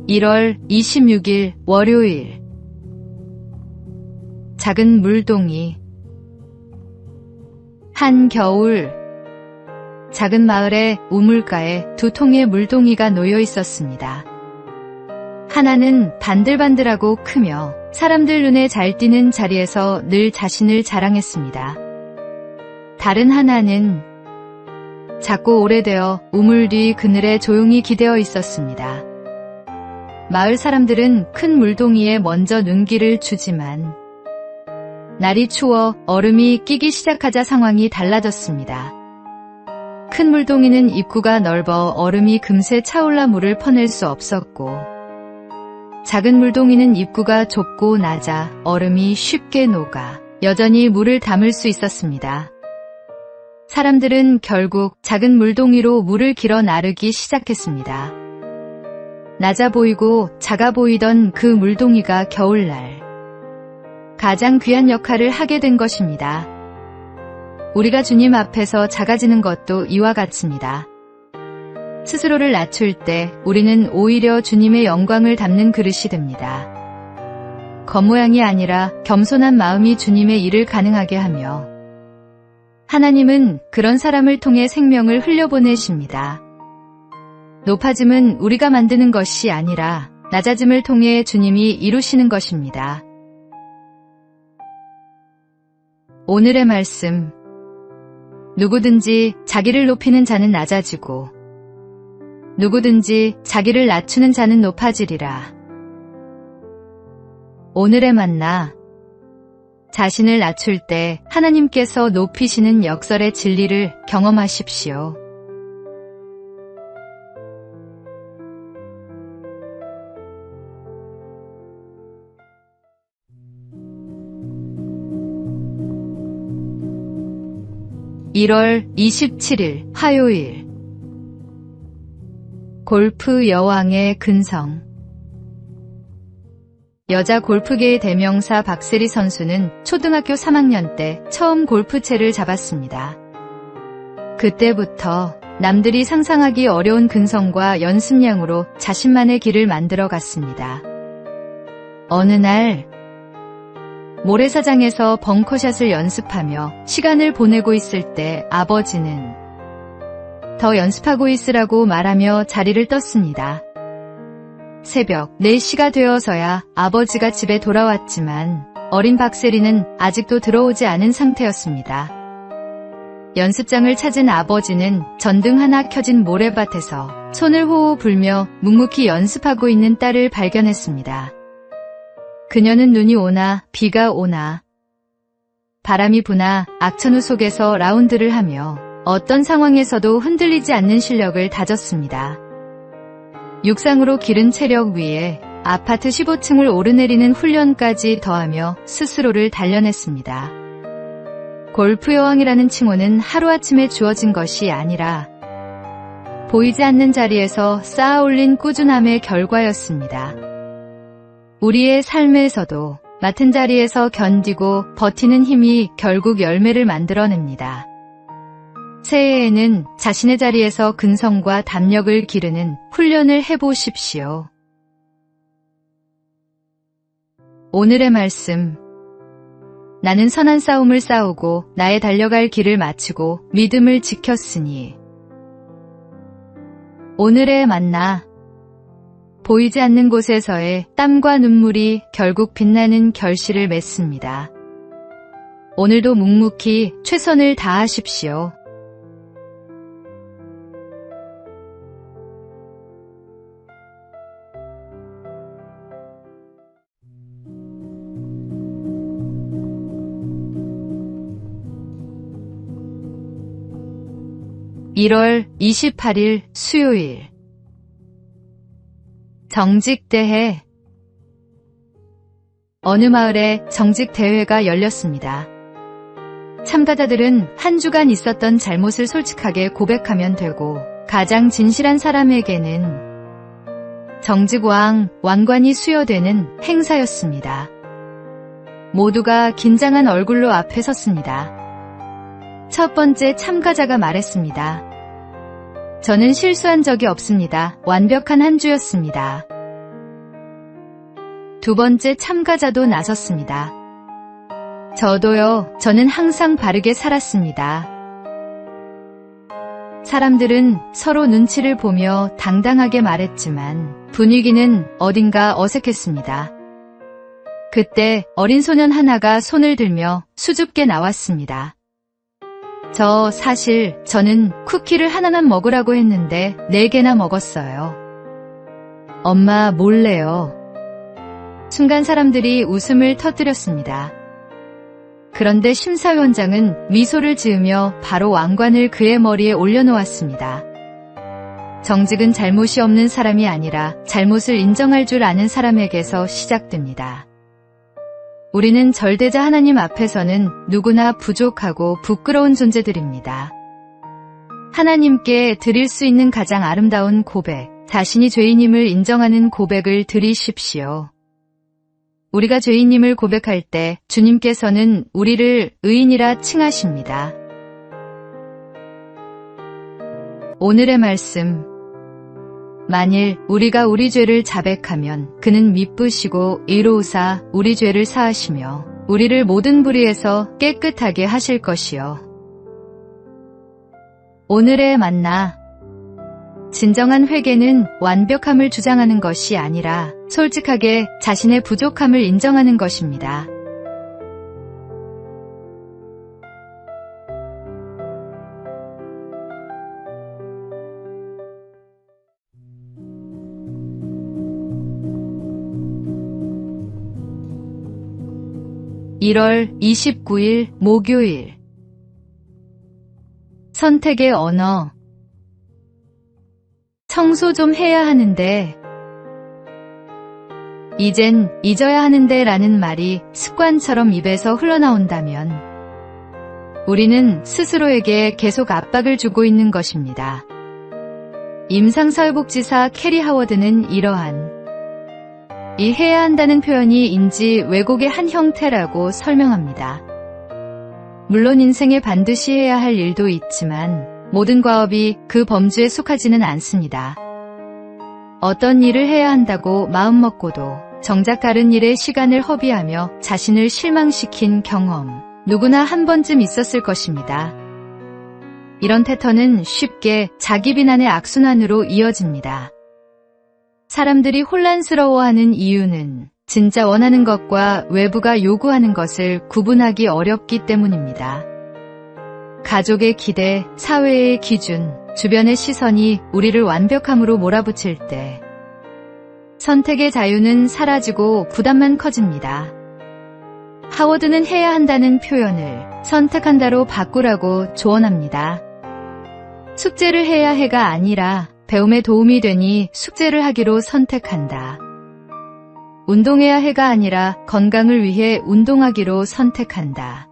1월 26일 월요일. 작은 물동이. 한겨울, 작은 마을의 우물가에 두 통의 물동이가 놓여 있었습니다. 하나는 반들반들하고 크며 사람들 눈에 잘 띄는 자리에서 늘 자신을 자랑했습니다. 다른 하나는 작고 오래되어 우물 뒤 그늘에 조용히 기대어 있었습니다. 마을 사람들은 큰 물동이에 먼저 눈길을 주지만 날이 추워 얼음이 끼기 시작하자 상황이 달라졌습니다. 큰 물동이는 입구가 넓어 얼음이 금세 차올라 물을 퍼낼 수 없었고, 작은 물동이는 입구가 좁고 낮아 얼음이 쉽게 녹아 여전히 물을 담을 수 있었습니다. 사람들은 결국 작은 물동이로 물을 길어 나르기 시작했습니다. 낮아 보이고 작아 보이던 그 물동이가 겨울날 가장 귀한 역할을 하게 된 것입니다. 우리가 주님 앞에서 작아지는 것도 이와 같습니다. 스스로를 낮출 때 우리는 오히려 주님의 영광을 담는 그릇이 됩니다. 겉모양이 아니라 겸손한 마음이 주님의 일을 가능하게 하며, 하나님은 그런 사람을 통해 생명을 흘려보내십니다. 높아짐은 우리가 만드는 것이 아니라 낮아짐을 통해 주님이 이루시는 것입니다. 오늘의 말씀. 누구든지 자기를 높이는 자는 낮아지고 누구든지 자기를 낮추는 자는 높아지리라. 오늘의 만나. 자신을 낮출 때 하나님께서 높이시는 역설의 진리를 경험하십시오. (1월 27일) 화요일. 골프 여왕의 근성. 여자 골프계의 대명사 박세리 선수는 초등학교 3학년 때 처음 골프채를 잡았습니다. 그때부터 남들이 상상하기 어려운 근성과 연습량으로 자신만의 길을 만들어 갔습니다. 어느 날 모래사장에서 벙커샷을 연습하며 시간을 보내고 있을 때 아버지는 더 연습하고 있으라고 말하며 자리를 떴습니다. 새벽 4시가 되어서야 아버지가 집에 돌아왔지만 어린 박세리는 아직도 들어오지 않은 상태였습니다. 연습장을 찾은 아버지는 전등 하나 켜진 모래밭에서 손을 호호 불며 묵묵히 연습하고 있는 딸을 발견했습니다. 그녀는 눈이 오나 비가 오나 바람이 부나 악천후 속에서 라운드를 하며 어떤 상황에서도 흔들리지 않는 실력을 다졌습니다. 육상으로 기른 체력 위에 아파트 15층을 오르내리는 훈련까지 더하며 스스로를 단련했습니다. 골프 여왕이라는 칭호는 하루아침에 주어진 것이 아니라 보이지 않는 자리에서 쌓아 올린 꾸준함의 결과였습니다. 우리의 삶에서도 맡은 자리에서 견디고 버티는 힘이 결국 열매를 만들어냅니다. 새해에는 자신의 자리에서 근성과 담력을 기르는 훈련을 해보십시오. 오늘의 말씀. 나는 선한 싸움을 싸우고 나의 달려갈 길을 마치고 믿음을 지켰으니. 오늘의 만나. 보이지 않는 곳에서의 땀과 눈물이 결국 빛나는 결실을 맺습니다. 오늘도 묵묵히 최선을 다하십시오. (1월 28일) 수요일. 정직대회. 어느 마을에 정직대회가 열렸습니다. 참가자들은 한 주간 있었던 잘못을 솔직하게 고백하면 되고, 가장 진실한 사람에게는 정직왕, 왕관이 수여되는 행사였습니다. 모두가 긴장한 얼굴로 앞에 섰습니다. 첫 번째 참가자가 말했습니다. 저는 실수한 적이 없습니다. 완벽한 한 주였습니다. 두 번째 참가자도 나섰습니다. 저도요. 저는 항상 바르게 살았습니다. 사람들은 서로 눈치를 보며 당당하게 말했지만 분위기는 어딘가 어색했습니다. 그때 어린 소년 하나가 손을 들며 수줍게 나왔습니다. 저는 쿠키를 하나만 먹으라고 했는데 4개나 먹었어요. 엄마 몰래요. 순간 사람들이 웃음을 터뜨렸습니다. 그런데 심사위원장은 미소를 지으며 바로 왕관을 그의 머리에 올려놓았습니다. 정직은 잘못이 없는 사람이 아니라 잘못을 인정할 줄 아는 사람에게서 시작됩니다. 우리는 절대자 하나님 앞에서는 누구나 부족하고 부끄러운 존재들입니다. 하나님께 드릴 수 있는 가장 아름다운 고백, 자신이 죄인임을 인정하는 고백을 드리십시오. 우리가 죄인임을 고백할 때 주님께서는 우리를 의인이라 칭하십니다. 오늘의 말씀. 만일 우리가 우리 죄를 자백하면 그는 미쁘시고 의로우사 우리 죄를 사하시며 우리를 모든 불의에서 깨끗하게 하실 것이요. 오늘의 만나. 진정한 회개는 완벽함을 주장하는 것이 아니라 솔직하게 자신의 부족함을 인정하는 것입니다. (1월 29일) 목요일. 선택의 언어. 청소 좀 해야 하는데, 이젠 잊어야 하는데 라는 말이 습관처럼 입에서 흘러나온다면 우리는 스스로에게 계속 압박을 주고 있는 것입니다. 임상사회복지사 캐리 하워드는 이러한 이 해야 한다는 표현이 인지 왜곡의 한 형태라고 설명합니다. 물론 인생에 반드시 해야 할 일도 있지만 모든 과업이 그 범주에 속하지는 않습니다. 어떤 일을 해야 한다고 마음먹고도 정작 다른 일에 시간을 허비하며 자신을 실망시킨 경험, 누구나 한 번쯤 있었을 것입니다. 이런 패턴은 쉽게 자기 비난의 악순환으로 이어집니다. 사람들이 혼란스러워하는 이유는 진짜 원하는 것과 외부가 요구하는 것을 구분하기 어렵기 때문입니다. 가족의 기대, 사회의 기준, 주변의 시선이 우리를 완벽함으로 몰아붙일 때 선택의 자유는 사라지고 부담만 커집니다. 하워드는 해야 한다는 표현을 선택한다로 바꾸라고 조언합니다. 숙제를 해야 해가 아니라 배움에 도움이 되니 숙제를 하기로 선택한다. 운동해야 해가 아니라 건강을 위해 운동하기로 선택한다.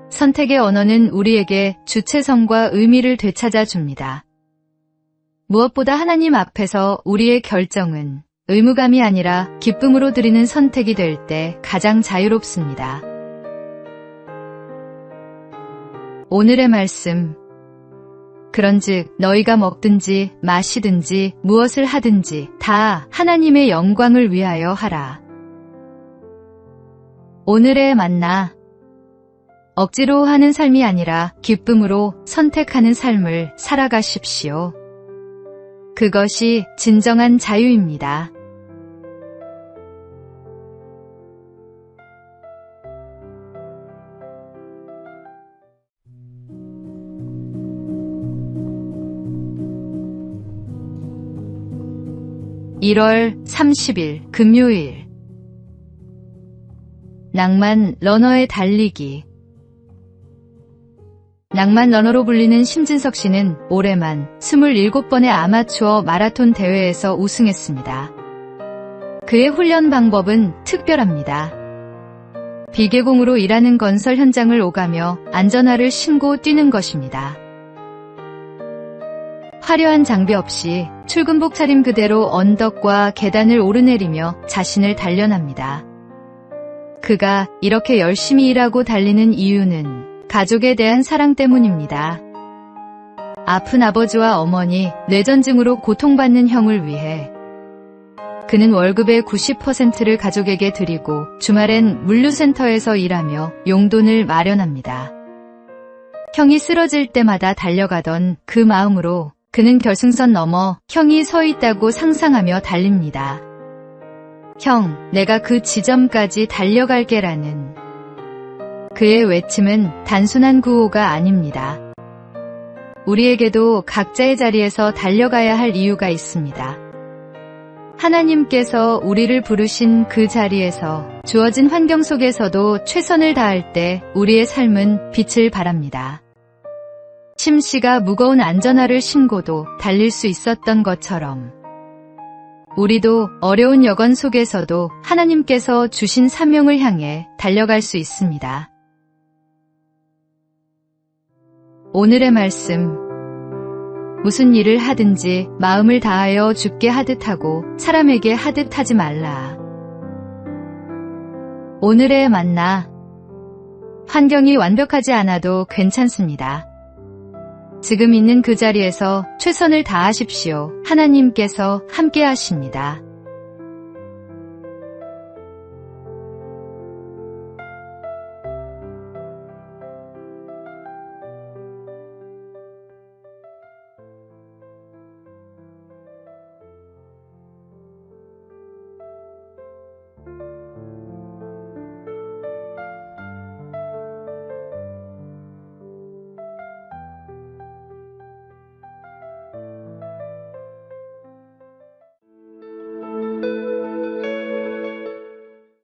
선택의 언어는 우리에게 주체성과 의미를 되찾아 줍니다. 무엇보다 하나님 앞에서 우리의 결정은 의무감이 아니라 기쁨으로 드리는 선택이 될 때 가장 자유롭습니다. 오늘의 말씀. 그런즉 너희가 먹든지 마시든지 무엇을 하든지 다 하나님의 영광을 위하여 하라. 오늘의 만나. 억지로 하는 삶이 아니라 기쁨으로 선택하는 삶을 살아가십시오. 그것이 진정한 자유입니다. (1월 30일) 금요일. 낭만 러너의 달리기. 낭만 러너로 불리는 심진석 씨는 올해만 27번의 아마추어 마라톤 대회에서 우승했습니다. 그의 훈련 방법은 특별합니다. 비계공으로 일하는 건설 현장을 오가며 안전화를 신고 뛰는 것입니다. 화려한 장비 없이 출근복 차림 그대로 언덕과 계단을 오르내리며 자신을 단련합니다. 그가 이렇게 열심히 일하고 달리는 이유는 가족에 대한 사랑 때문입니다. 아픈 아버지와 어머니, 뇌전증으로 고통받는 형을 위해 그는 월급의 90%를 가족에게 드리고 주말엔 물류센터에서 일하며 용돈을 마련합니다. 형이 쓰러질 때마다 달려가던 그 마음으로 그는 결승선 넘어 형이 서 있다고 상상하며 달립니다. 형, 내가 그 지점까지 달려갈게라는 그의 외침은 단순한 구호가 아닙니다. 우리에게도 각자의 자리에서 달려가야 할 이유가 있습니다. 하나님께서 우리를 부르신 그 자리에서 주어진 환경 속에서도 최선을 다할 때 우리의 삶은 빛을 발합니다. 심씨가 무거운 안전화를 신고도 달릴 수 있었던 것처럼 우리도 어려운 여건 속에서도 하나님께서 주신 사명을 향해 달려갈 수 있습니다. 오늘의 말씀. 무슨 일을 하든지 마음을 다하여 주께 하듯 하고 사람에게 하듯 하지 말라. 오늘의 만나. 환경이 완벽하지 않아도 괜찮습니다. 지금 있는 그 자리에서 최선을 다하십시오. 하나님께서 함께 하십니다.